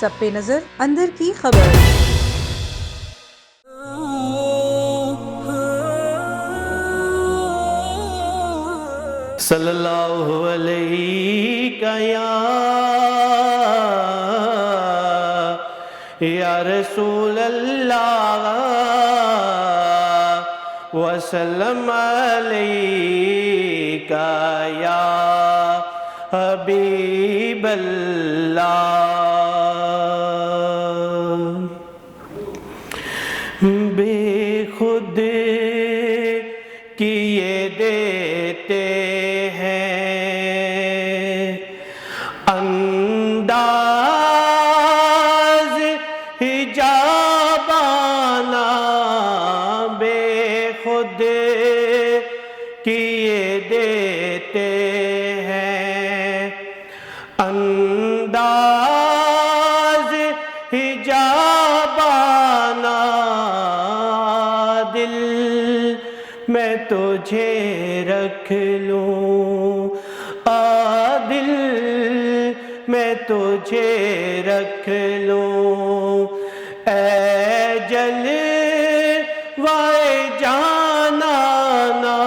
سب پہ نظر اندر کی خبر۔ صلی اللہ علیہ یا رسول اللہ وسلم علیک یا حبیب اللہ۔ بے خود کیے دیتے ہیں انداز حجابانہ، بے خود کیے دیتے ہیں انداز حجابانہ، دل میں تجھے رکھ لوں، دل میں تجھے رکھ لوں، اے جلوۂ جانانا،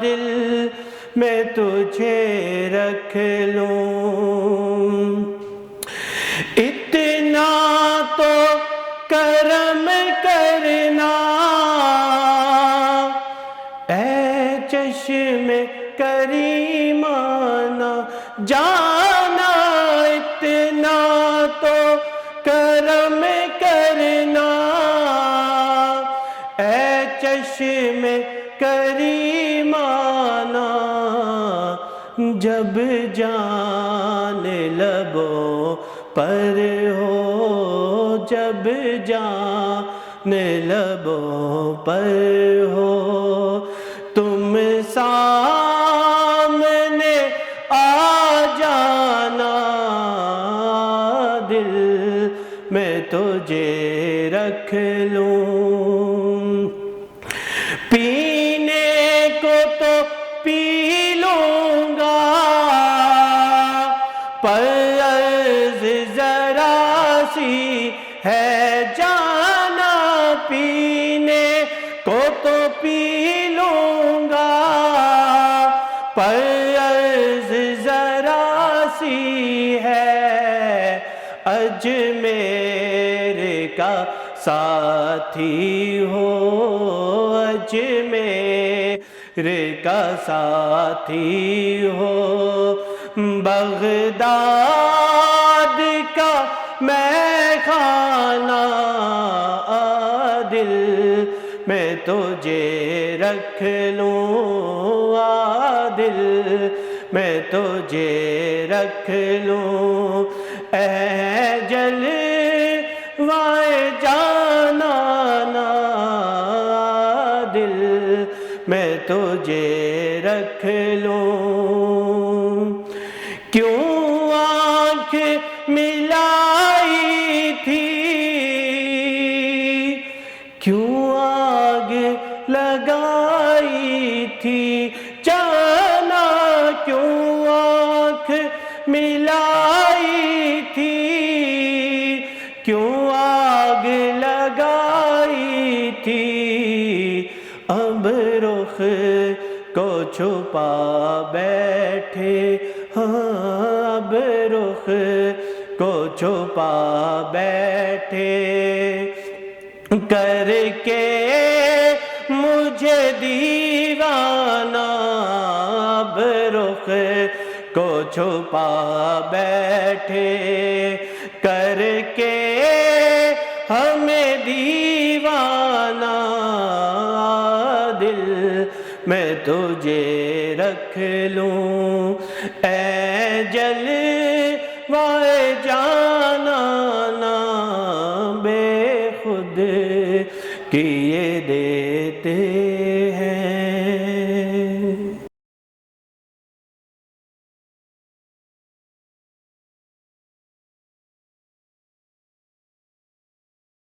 دل میں تجھے رکھ لوں۔ اتنا تو کرم کرنا اے چشم کریمانہ، جانا اتنا تو کرم کرنا اے چشم کریمانہ، جب جان لبوں پر ہو، جب جان لبوں پر ہو، تم سامنے آ جانا، دل میں تجھے رکھ لوں۔ پینے کو تو پی لوں گا، پر عرض ذرا سی ہے جانا، پینے کو تو پی لوں گا، پر عرض ذرا سی ہے، اجمیر کا ساتھی ہو، اجمیر کا ساتھی ہو، بغداد کا میں خانہ، دل میں تجھے رکھ لوں، دل میں تجھے رکھ لوں، اے جلوۂ جانانا، دل میں تجھے رکھ لوں۔ کیوں آنکھ ملائی تھی، کیوں آگ لگائی تھی، جانا کیوں آنکھ ملائی تھی، کیوں آگ لگائی تھی، اب رخ کو چھپا بیٹھے، اب رخ کو چھپا بیٹھے، کر کے مجھے دیوانہ، اب رخ کو چھپا بیٹھے، کر کے ہمیں دیوانہ، دل میں تجھے رکھ لوں، اے جلوۂ جانانا، بے خود کیے دیتے ہیں